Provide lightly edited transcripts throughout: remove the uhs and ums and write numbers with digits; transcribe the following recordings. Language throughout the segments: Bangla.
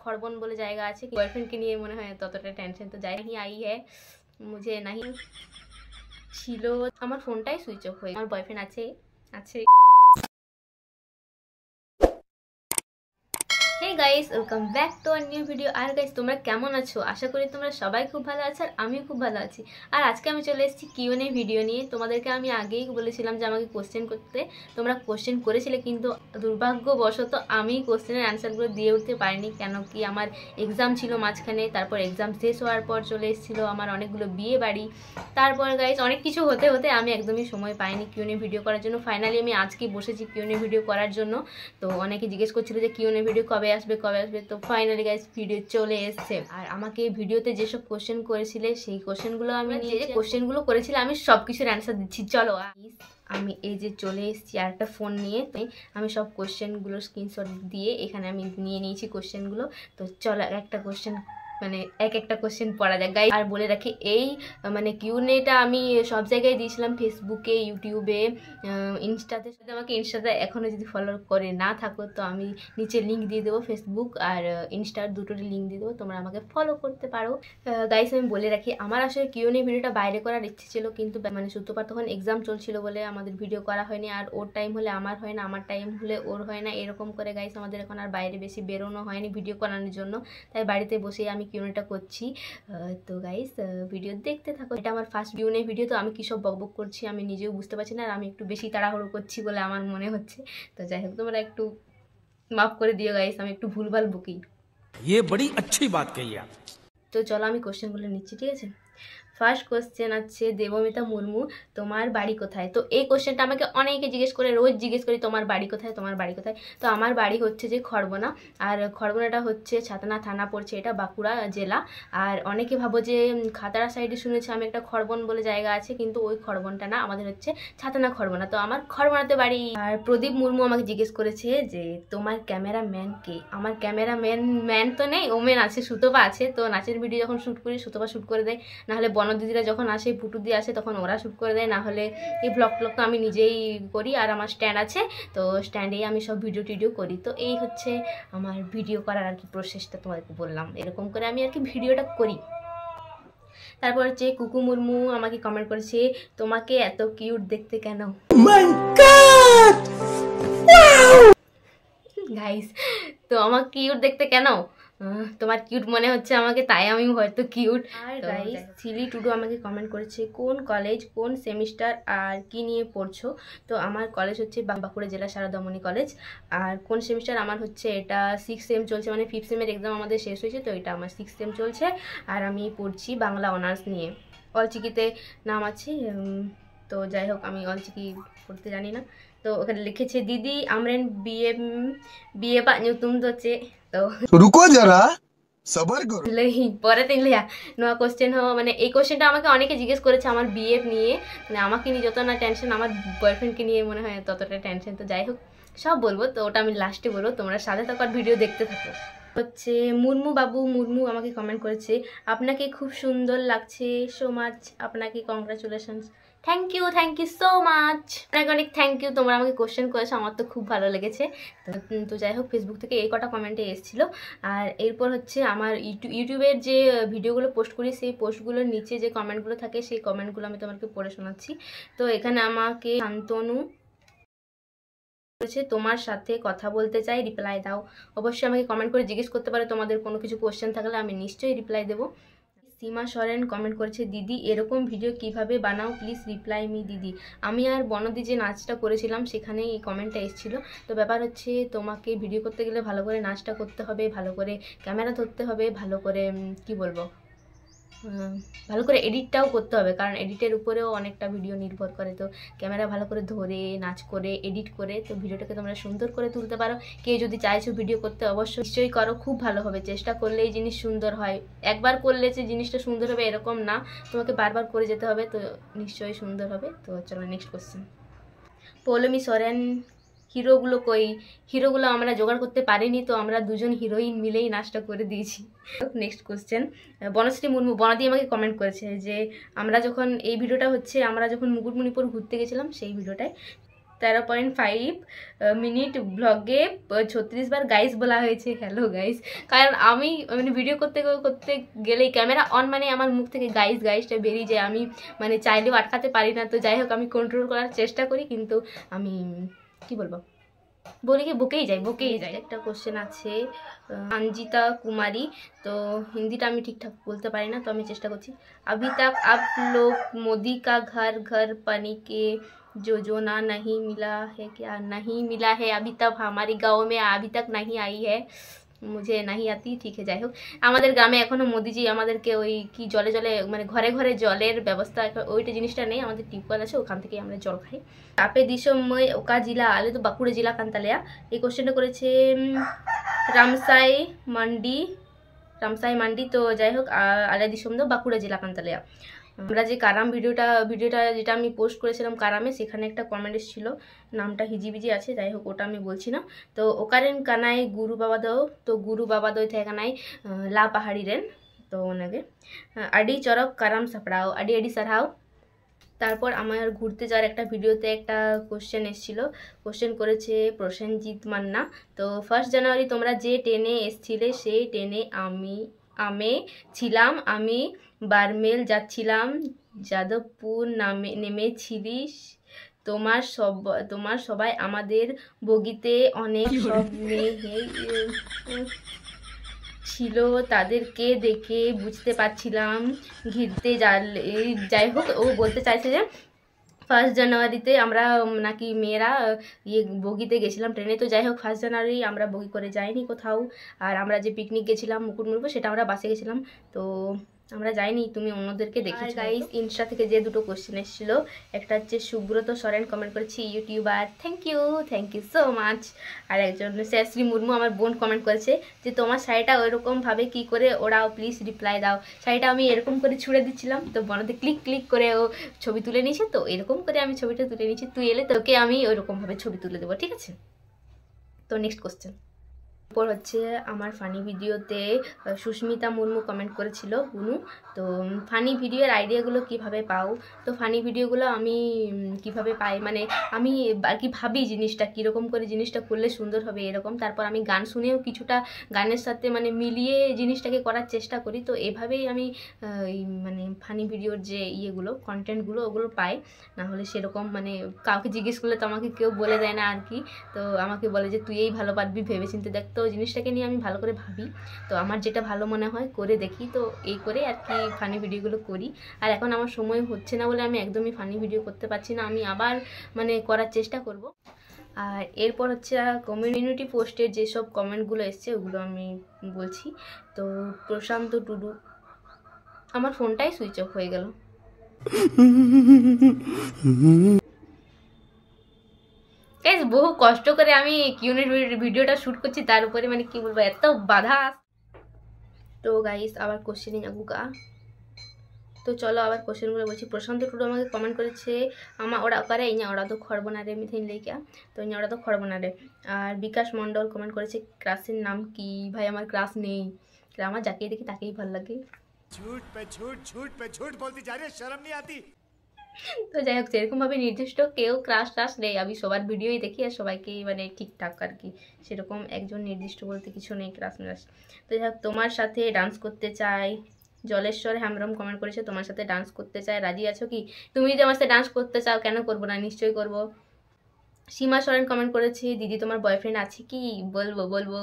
খড়বন বলে জায়গা আছে, বয়ফ্রেন্ডকে নিয়ে মনে হয় ততটা টেনশন তো যাই नहीं आई है मुझे नहीं ছিল। আমার ফোনটাই সুইচ অফ হয়ে, আমার বয়ফ্রেন্ড আছে আছে। Hey guys, welcome back to a new video. আর গাইস তোমরা কেমন আছো? আশা করি তোমরা সবাই খুব ভালো আছো আর আমিও খুব ভালো আছি। আর আজকে আমি চলে এসেছি কিউএনএ ভিডিও নিয়ে। তোমাদেরকে আমি আগেই বলেছিলাম যে আমাকে কোশ্চেন করতে, তোমরা কোশ্চেন করেছিলে, কিন্তু দুর্ভাগ্যবশত আমি কোশ্চেনের অ্যান্সারগুলো দিয়ে উঠতে পারিনি, কেন কি আমার এক্সাম ছিল মাঝখানে। তারপর এক্সাম শেষ হওয়ার পর চলে এসেছিলো আমার অনেকগুলো বিয়ে বাড়ি। তারপর গাইস অনেক কিছু হতে হতে আমি একদমই সময় পাইনি কিউএনএ ভিডিও করার জন্য। ফাইনালি আমি আজকে বসেছি কিউএনএ ভিডিও করার জন্য। তো অনেকে জিজ্ঞেস করছিল যে কিউএনএ ভিডিও কবে আসবে। তো ফাইনালি গাইস ভিডিও চলে এসছে। আর আমাকে ভিডিওতে যেসব কোশ্চেন করেছিলে সেই কোশ্চেনগুলো আমি যে কোশ্চেনগুলো করেছিলে আমি সব কিছুর অ্যান্সার দিচ্ছি। চলো আমি এই যে চলে এসেছি আর একটা ফোন নিয়ে, আমি সব কোশ্চেনগুলো স্ক্রিনশট দিয়ে এখানে আমি নিয়ে নিয়েছি কোশ্চেনগুলো। তো চলো একটা কোশ্চেন মানে একটা কোশ্চেন পড়া যায় গাইস। আর বলে রাখি এই মানে কিউএনএটা আমি সব জায়গায় দিয়েছিলাম, ফেসবুকে, ইউটিউবে, ইনস্টাতে। আমাকে ইনস্টাতে এখনও যদি ফলো করে না থাকো তো আমি নিচে লিঙ্ক দিয়ে দেবো, ফেসবুক আর ইনস্টার দুটোরই লিঙ্ক দিয়ে দেবো, তোমরা আমাকে ফলো করতে পারো। গাইস আমি বলে রাখি আমার আসলে কিউএনএ ভিডিওটা বাইরে করার ইচ্ছে ছিল, কিন্তু মানে সূত্রপাত তখন এক্সাম চলছিল বলে আমাদের ভিডিও করা হয়নি। আর ওর টাইম হলে আমার হয় না, আমার টাইম হলে ওর হয় না, এরকম করে গাইস আমাদের এখন আর বাইরে বেশি বেরোনো হয়নি ভিডিও করানোর জন্য। তাই বাড়িতে বসেই আমি কিউএনএটা করছি। তো গাইস ভিডিও দেখতে থাকো। এটা আমার ফার্স্ট কিউএনএ ভিডিও, তো আমি কী সব বকবক করছি আমি নিজেও বুঝতে পারছি না, আর আমি একটু বেশি তাড়াহুড়ো করছি বলে আমার মনে হচ্ছে। তো যাই হোক তোমরা একটু মাফ করে দিও গাইস, আমি একটু ভুলভাল বকি। ये बड़ी अच्छी बात कही आप। তো চলো আমি কোশ্চেনগুলো নিচ্ছি, ঠিক আছে। ফার্স্ট কোশ্চেন আছে দেবমিতা মুর্মু, তোমার বাড়ি কোথায়? তো এই কোশ্চেনটা আমাকে অনেকে জিজ্ঞেস করে, রোজ জিজ্ঞেস করি তোমার বাড়ি কোথায়, তোমার বাড়ি কোথায়। তো আমার বাড়ি হচ্ছে যে খড়বনা, আর খড়বনাটা হচ্ছে ছাতনা থানা পড়ছে, এটা বাঁকুড়া জেলা। আর অনেকে ভাবো যে খাতড়া সাইডে শুনেছি আমি একটা খড়বন বলে জায়গা আছে, কিন্তু ওই খড়বনটা না, আমাদের হচ্ছে ছাতনা খড়বনা। তো আমার খড়বনাতে বাড়ি। আর প্রদীপ মুর্মু আমাকে জিজ্ঞেস করেছে যে তোমার ক্যামেরাম্যান কে? আমার ক্যামেরাম্যান তো নেই, ওমেন আছে, সুতপা আছে। তো নাচের ভিডিও যখন শ্যুট করি সুতপা শ্যুট করে দেয়, নাহলে বনদিদিরা যখন আসে, পুটু দিয়ে আসে, তখন ওরা শ্যুট করে দেয়, নাহলে এই ব্লগ তো আমি নিজেই করি। আর আমার স্ট্যান্ড আছে, তো স্ট্যান্ডেই আমি সব ভিডিও করি। তো এই হচ্ছে আমার ভিডিও করার আর কি প্রসেসটা, তোমাদেরকে বললাম এরকম করে আমি আর কি ভিডিওটা করি। তারপর হচ্ছে কুকু মুর্মু আমাকে কমেন্ট করেছে তোমাকে এত কিউট দেখতে কেন? গাইস তো আমাকে কিউট দেখতে কেন? তোমার কিউট মনে হচ্ছে আমাকে, তাই আমি হয়তো কিউট। আর গাইস সিলি টুডু আমাকে কমেন্ট করেছে কোন কলেজ, কোন সেমিস্টার, আর কি নিয়ে পড়ছো? তো আমার কলেজ হচ্ছে বাঁকুড়া জেলা সারদামণি কলেজ। আর কোন সেমিস্টার আমার হচ্ছে এটা 6th সেম চলছে, মানে 5th সেমের এক্সাম আমাদের শেষ হয়েছে, তো এটা আমার 6th সেম চলছে। আর আমি পড়ছি বাংলা অনার্স নিয়ে, অলচিকিতে নাম আছে। তো যাই হোক আমি অলচিকি পড়তে জানি না। তো ওখানে লিখেছে দিদি আমরেন বিয়ে বিয়ে পা তুম তো চে। তো रुको जरा सबर करो পরে তিনলিয়া নোয়া কোশ্চেন মানে এই কোশ্চেনটা আমাকে অনেকে জিজ্ঞেস করেছে আমার বিয়ে নিয়ে, মানে আমাকে নিয়ে যত না টেনশন আমার বয়ফ্রেন্ডকে নিয়ে মনে হয় ততটা টেনশন। তো যাই হোক সব বলবো, তো ওটা আমি লাস্টে বলবো, তোমরা সাথে থাকার ভিডিও দেখতে থাকো। হচ্ছে মুর্মু বাবু মুর্মু আমাকে কমেন্ট করেছে আপনাকে খুব সুন্দর লাগছে, সো মাচ, আপনাকে congratulations. Thank you so much, অনেক অনেক থ্যাংক ইউ। তোমরা আমাকে কোশ্চেন করেছো, আমার তো খুব ভালো লেগেছে। তো যাই হোক ফেসবুক থেকে এই কটা কমেন্টে এসেছিলো। আর এরপর হচ্ছে আমার ইউটিউবের যে ভিডিওগুলো পোস্ট করি সেই পোস্টগুলোর নিচে যে কমেন্টগুলো থাকে সেই কমেন্টগুলো আমি তোমাকে পড়ে শোনাচ্ছি। তো এখানে আমাকে শান্তনু তোমার সাথে কথা বলতে চাই, রিপ্লাই দাও। অবশ্যই আমাকে কমেন্ট করে জিজ্ঞেস করতে পারো, তোমাদের কোনো কিছু কোশ্চেন থাকলে আমি নিশ্চয়ই রিপ্লাই দেবো। সীমা সরেন কমেন্ট করেছে দিদি এরকম ভিডিও কিভাবে বানাও, প্লিজ রিপ্লাই মি দিদি। আমি আর বনদি যে নাচটা করেছিলাম সেখানে এই কমেন্টটা এসেছিলো। তো ব্যাপার হচ্ছে তোমাকে ভিডিও করতে গেলে ভালো করে নাচটা করতে হবে, ভালো করে ক্যামেরা ধরতে হবে, ভালো করে কি বলবো, ভালো করে এডিটটাও করতে হবে, কারণ এডিটের উপরেও অনেকটা ভিডিও নির্ভর করে। তো ক্যামেরা ভালো করে ধরে নাচ করে এডিট করে তো ভিডিওটাকে তোমরা সুন্দর করে তুলতে পারো। কেউ যদি চাইছো ভিডিও করতে অবশ্যই নিশ্চয়ই করো, খুব ভালো হবে। চেষ্টা করলেই জিনিস সুন্দর হয়, একবার করলে যে জিনিসটা সুন্দর হবে এরকম না, তোমাকে বারবার করে যেতে হবে, তো নিশ্চয়ই সুন্দর হবে। তো চলো নেক্সট কোশ্চেন। পৌলমী সরেন হিরোগুলো কই? হিরোগুলো আমরা জোগাড় করতে পারিনি, তো আমরা দুজন হিরোইন মিলেই নাচটা করে দিয়েছি। নেক্সট কোশ্চেন বনশ্রী মুর্মু বনাদি আমাকে কমেন্ট করেছে যে আমরা যখন এই ভিডিওটা হচ্ছে আমরা যখন মুকুটমণিপুর ঘুরতে গেছিলাম সেই ভিডিওটায়। 13.5 মিনিট ব্লগে 36 বার গাইস বলা হয়েছে। হ্যালো গাইস, কারণ আমি মানে ভিডিও করতে করতে গেলেই ক্যামেরা অন মানে আমার মুখ থেকে গাইসটা বেরিয়ে যায়, আমি মানে চাইলেও আটকাতে পারি না। তো যাই হোক, আমি কন্ট্রোল করার চেষ্টা করি, কিন্তু আমি কি বলবো, বলি কি বকেই যায়। একটা কোশ্চেন আছে अंजिता कुमारी, तो हिंदीটা আমি ঠিকঠাক বলতে পারি না, তো আমি চেষ্টা করছি। अभी तक आप लोग मोदी का घर घर पानी के योजना नहीं मिला है क्या? नहीं मिला है अभी तक, हमारे गाँव में अभी तक नहीं आई है, मुझे नहीं आती, ठीक है। যাই হোক, আমাদের গ্রামে এখনো মোদিজি আমাদেরকে ওই কি জলে মানে ঘরে ঘরে জলের ব্যবস্থা ওইটা জিনিসটা নেই, আমাদের টিউবওয়েল আছে, ওখান থেকে আমরা জল খাই। আপে দিসময় ওকা জিলা আলে তো বাঁকুড়া জেলা কান্তালিয়া। এই কোশ্চেনটা করেছে রামসাই মান্ডি। তো যাই হোক, আলে দিসম তো বাঁকুড়া জেলা কান্তালিয়া। আমরা যে কারাম ভিডিওটা যেটা আমি পোস্ট করেছিলাম কারামে, সেখানে একটা কমেন্ট এসেছিলো, নামটা হিজিবিজি আছে, যাই হোক ওটা আমি বলছি না। তো ওকারেন কানাই গুরু বাবা দো, তো গুরু বাবা দো থাকে কানাই লা পাহাড়ি রেন, তো ওনাকে আডি চরক কারাম সাপড়াও, আডি সারহাও। তারপর আমার ঘুরতে যাওয়ার একটা ভিডিওতে একটা কোশ্চেন এসেছিল, কোশ্চেন করেছে প্রসেনজিৎ মান্না। তো 1 জানুয়ারি তোমরা যে ট্রেনে এসছিলে সেই ট্রেনে আমি ছিলাম, আমি বারমেল যাচ্ছিলাম, যাদবপুর নেমেছিলিস, তোমার সবাই আমাদের বগিতে অনেক সব মেয়ে ছিল, তাদেরকে দেখে বুঝতে পারছিলাম ঘিরতে যাই হোক, ও বলতে চাইছে যে 1 জানুয়ারিতে আমরা নাকি মেয়েরা বগিতে গেছিলাম ট্রেনে। তো যাই হোক, 1 জানুয়ারি আমরা বগি করে যাইনি কোথাও, আর আমরা যে পিকনিক গেছিলাম মুকুটমণিপুর, সেটা আমরা বাসে গেছিলাম, তো আমরা যাইনি, তুমি অন্যদেরকে দেখেছো। গাইস, ইনস্টা থেকে যে দুটো কোশ্চেন এসেছিল, একটা হচ্ছে সুব্রত সরেন কমেন্ট করেছি, YouTuber, thank you so much. আর একজন শ্রেয়শ্রী মুর্মু আমার বোন কমেন্ট করেছে যে তোমার শাড়িটা ওইরকমভাবে কি করে ওরাও, প্লিজ রিপ্লাই দাও। শাড়িটা আমি এরকম করে ছুঁড়ে দিচ্ছিলাম, তো বনতে ক্লিক করে ও ছবি তুলে নিয়েছে, তো এরকম করে আমি ছবিটা তুলে নিয়েছি, তুই এলে তোকে আমি ওইরকমভাবে ছবি তুলে দেবো, ঠিক আছে। তো নেক্সট কোশ্চেন তারপর হচ্ছে আমার ফানি ভিডিওতে সুস্মিতা মুর্মু কমেন্ট করেছিল বুনু। তো ফানি ভিডিওর আইডিয়াগুলো কিভাবে পাও? তো ফানি ভিডিওগুলো আমি কিভাবে পাই মানে আমি আর কি ভাবি জিনিসটা কীরকম করে জিনিসটা করলে সুন্দর হবে এরকম, তারপর আমি গান শুনেও কিছুটা গানের সাথে মানে মিলিয়ে জিনিসটাকে করার চেষ্টা করি। তো এভাবেই আমি মানে ফানি ভিডিওর যে ইয়েগুলো কন্টেন্টগুলো ওগুলো পাই, না হলে সেরকম মানে কাউকে জিজ্ঞেস করলে তো আমাকে কেউ বলে দেয় না আর কি। তো আমাকে বলে যে তুই এই ভালো পারবি, ভেবেচিন্তে দেখ। তো জিনিসটাকে নিয়ে আমি ভালো করে ভাবি, তো আমার যেটা ভালো মনে হয় করে দেখি, তো এই করে আর কি ফানি ভিডিওগুলো করি। আর এখন আমার সময় হচ্ছে না বলে আমি একদমই ফানি ভিডিও করতে পারছি না, আমি আবার মানে করার চেষ্টা করব। আর এরপর হচ্ছে কমিউনিটি পোস্টের যেসব কমেন্টগুলো এসছে ওগুলো আমি বলছি। তো প্রশান্ত টুডু, আমার ফোনটাই সুইচ অফ হয়ে গেল। বহু কষ্ট করে আমি কিউনের ভিডিওটা শ্যুট করছি, তার উপরে মানে কি বলবো এত বাধা। তো গাইস আবার কোশ্চেনিং আগুগা, তো চলো আবার কোশ্চেনগুলো বলছি। প্রশান্ত টুডু আমাকে কমেন্ট করেছে আমার ওরা করে ইয়া ওরা তো খড়বনারে মিথিন লেখা, তো ইয়া ওরা তো খড়বনারে। আর বিকাশ মণ্ডল কমেন্ট করেছে ক্রাসের নাম কি? ভাই আমার ক্রাস নেই, আমার যাকে দেখি তাকেই ভালো লাগে। झूठ बोलती जा रही है, शर्म नहीं आती। তো যাই হোক, সেরকমভাবে নির্দিষ্ট কেউ ক্রাশ নেই, আমি সবার ভিডিওই দেখি আর সবাইকেই মানে ঠিকঠাক আর কি, সেরকম একজন নির্দিষ্ট বলতে কিছু নেই ক্রাশ। তো যাই হোক, তোমার সাথে ডান্স করতে চাই, জলেশ্বর হ্যামরম কমেন্ট করেছে তোমার সাথে ডান্স করতে চাই, রাজি আছো কি? তুমি যদি আমার সাথে ডান্স করতে চাও কেন করবো না, নিশ্চয়ই করবো। সীমা সরেন কমেন্ট করেছে দিদি তোমার বয়ফ্রেন্ড আছে কি? বলবো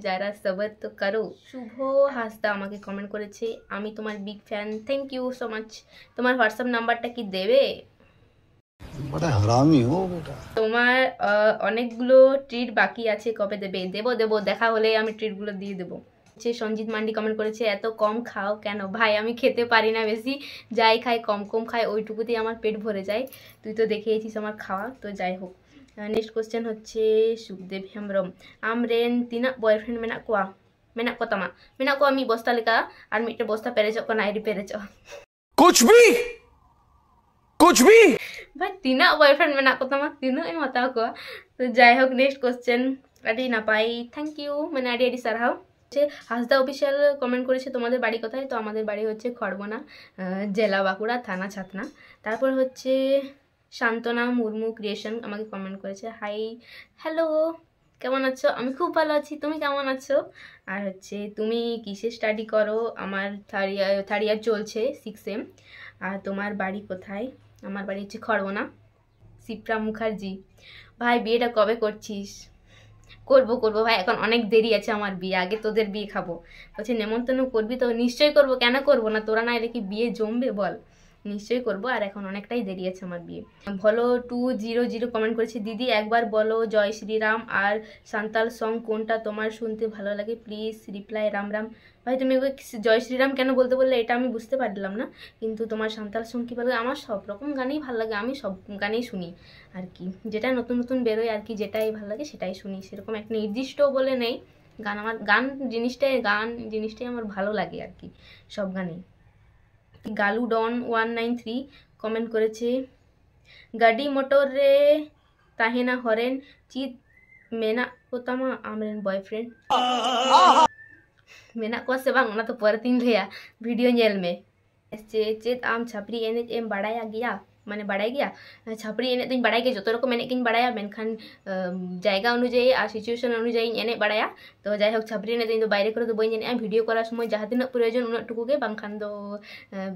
যারা সবার তো করো। শুভ হাসদা আমাকে কমেন্ট করেছে আমি তোমার big fan, thank you so much. তোমার হোয়াটসঅ্যাপ নাম্বারটা কি দেবে? बड़ा हरामी हो बेटा। তোমার অনেকগুলো ট্রিট বাকি আছে, কবে দেবে? দেবো, দেখা হলে আমি ট্রিটগুলো দিয়ে দেবো। সঞ্জিত মান্ডি কমেন্ট করেছে এত কম খাও কেন? ভাই আমি খেতে পারি না বেশি, যাই খাই কম খাই, ওইটুকুতেই আমার পেট ভরে যায়, তুই তো দেখেছিস আমার খাওয়া। তো যাই হোক, নেক্সট কোশ্চেন হচ্ছে সুখদেব হেমব্রম, আমরেন তিনা বয়ফ্রেন্ড মেনা কোতামা মেনা কো আমি বস্তা লেখা আর মিটে বস্তা পেরেছ को नाइरी पेरेच कुछ भी भाई तीना बॉयफ्रेंड मेना को तमा तीना em hata ko। तो যাই হোক, নেক্সট কোশ্চেন আডি না পাই, থ্যাংক ইউ মানে আডি সারহাও। হাসদা অফিসিয়াল কমেন্ট করেছে তোমাদের বাড়ি কোথায়? তো আমাদের বাড়ি হচ্ছে খড়বনা, জেলা বাঁকুড়া, থানা ছাতনা। তারপর হচ্ছে শান্তনা মুর্মু ক্রিয়েশন আমাকে কমেন্ট করেছে, হাই হ্যালো কেমন আছো? আমি খুব ভালো আছি, তুমি কেমন আছো? আর হচ্ছে তুমি কিসে স্টাডি করো? আমার থার্ড ইয়ার চলছে 6 আর তোমার বাড়ি কোথায়? আমার বাড়ি হচ্ছে খড়বনা, শিপ্রা মুখার্জি। ভাই বিয়েটা কবে করছিস? করবো ভাই, এখন অনেক দেরি আছে আমার বিয়ে, আগে তোদের বিয়ে খাবো। বলছে নেমন্তন্ন করবি তো? নিশ্চয়ই করবো, কেন করবো না? তোরা না এলে কি বিয়ে জমবে বল? নিশ্চয়ই করবো, আর এখন অনেকটাই দেরি আছে আমার বিয়ে। বলো 200 কমেন্ট করেছে, দিদি একবার বলো জয় শ্রীরাম আর সান্তাল সং কোনটা তোমার শুনতে ভালো লাগে, প্লিজ রিপ্লাই রাম রাম। ভাই তুমি জয় শ্রীরাম কেন বলতে বললে এটা আমি বুঝতে পারলাম না, কিন্তু তোমার সান্তাল সং কী ভালো লাগে? আমার সব রকম গানেই ভালো লাগে, আমি সব গানেই শুনি আর কি, যেটা নতুন নতুন বেরোয় আর কি, যেটাই ভালো লাগে সেটাই শুনি, সেরকম একটা নির্দিষ্ট বলে নেই। গান জিনিসটাই আমার ভালো লাগে আর কি, সব গানেই। গালু ডন 193 কমেন্ট করেছে, গাড়ি মোটর রে তাহেনা হরেন চিত মেনা কোতামা আমরেন বয়ফ্রেন্ড। মেনা को से बांग ना तो परतीन भैया वीडियो नेल में चेत आम छापरी एने एम बाड़ाया गया माने बाड़ाई गया छापरी एने तो बाड़ाई गया जो रकम एने किन बाड़ाया मेनखान जायगा अनुयायी और सिचुएशन अनुयायी एने बाड़ाया तो যাই হোক ছাপরি এনে দিন তো বাইরে করে তো বই এনে ভিডিও করার সময় যাহা তিনাক প্রয়োজন উনাক টুকুগে বাংখান দো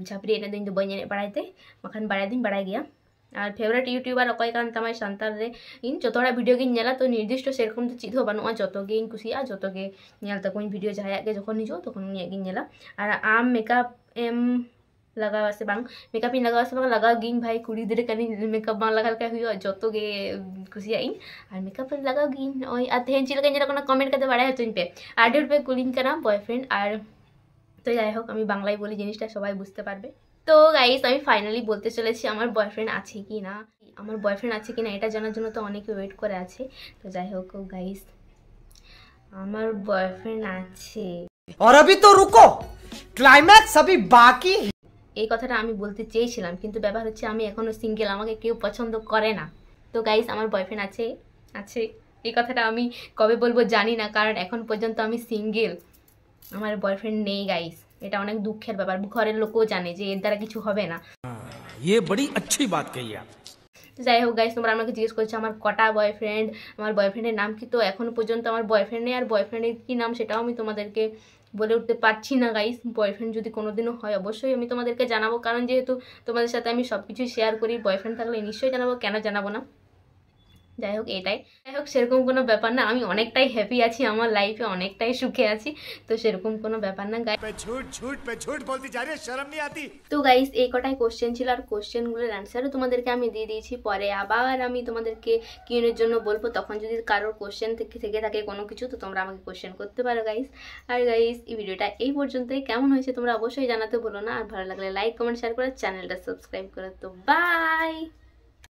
ছাপরি এনে দিন তো বই এনে বাড়াইতে বাখান বাড়াই दिन बाड़ाई गया। और फेवरेट यूट्यूबर अकय कान तमाय सानताल रे इन जतोड़ा वीडियो गिन नेला तो निर्दिष्ट सेरकम तो चीज हो बानुआ जतो गे इन कुसिया जतो गे नेल तकोइन वीडियो जहाया गे जखन हिजो तखन उनिया गिन नेला। और आम मेकअप एम लगावा से बांग मेकअप इन लगावा से बांग लगाओ गिन भाई कुड़ी देरे कनी मेकअप बांग लगाल का हुयो जतो गे कुसिया इन और मेकअप लगाओ गिन ओय आ तेहन चिल के जरा कमेंट करते बाड़ाय हतो इन पे आडियो पे कुलिन करा बॉयफ्रेंड। और तो যাই হোক আমি বাংলায় বলি জিনিসটা সবাই বুঝতে পারবে। তো গাইস আমি ফাইনালি বলতে চলেছি আমার বয়ফ্রেন্ড আছে কি না, আমার বয়ফ্রেন্ড আছে কি না এটা জানার জন্য তো অনেকে ওয়েট করে আছে। তো যাই হোক গাইস আমার বয়ফ্রেন্ড আছে। और अभी तो रुको, क्लाइमैक्स अभी बाकी। এই কথাটা আমি বলতে চেয়েছিলাম কিন্তু ব্যাপার হচ্ছে আমি এখনো সিঙ্গেল, আমাকে কেউ পছন্দ করে না। তো গাইস আমার বয়ফ্রেন্ড আছে আছে এই কথাটা আমি কবে বলবো জানি না, কারণ এখন পর্যন্ত আমি সিঙ্গেল, আমার বয়ফ্রেন্ড নেই গাইস। এটা অনেক দুঃখের ব্যাপার, ঘরের লোকও জানে যে এর দ্বারা কিছু হবে না। ये बड़ी अच्छी बात कही आप। যাই হোক গাইস তোমরা আমাকে জিজ্ঞেস করছো আমার কটা বয়ফ্রেন্ড, আমার বয়ফ্রেন্ডের নাম কি, তো এখনো পর্যন্ত আমার বয়ফ্রেন্ড নেই, আর বয়ফ্রেন্ডের কি নাম সেটাও আমি তোমাদেরকে বলে উঠতে পারছি না গাইস। বয়ফ্রেন্ড যদি কোনোদিনও হয় অবশ্যই আমি তোমাদেরকে জানাবো, কারণ যেহেতু তোমাদের সাথে আমি সব কিছুই শেয়ার করি, বয়ফ্রেন্ড থাকলে নিশ্চয়ই জানাবো, কেন জানাবো না। যাই হোক এটাই, যাই হোক সেরকম কোনো ব্যাপার না, আমি অনেকটাই হ্যাপি আছি, আমার লাইফে অনেকটাই সুখে আছি, তো সেরকম কোনো ব্যাপার না গাইস। झूठ बोलती जा रही है, शर्म नहीं आती। তো গাইস এই কটাই কোশ্চেন ছিল, আর কোশ্চেনগুলোর অ্যান্সারও তোমাদেরকে আমি দিয়ে দিয়েছি। পরে আবার আমি তোমাদেরকে কিউএর জন্য বলবো, তখন যদি কারোর কোশ্চেন থেকে থাকে কোনো কিছু তো তোমরা আমাকে কোশ্চেন করতে পারো গাইস। আর গাইস এই ভিডিওটা এই পর্যন্তই, কেমন হয়েছে তোমরা অবশ্যই জানাতে ভুলো না, আর ভালো লাগলে লাইক কমেন্ট শেয়ার করে চ্যানেলটা সাবস্ক্রাইব করো। তো বাই।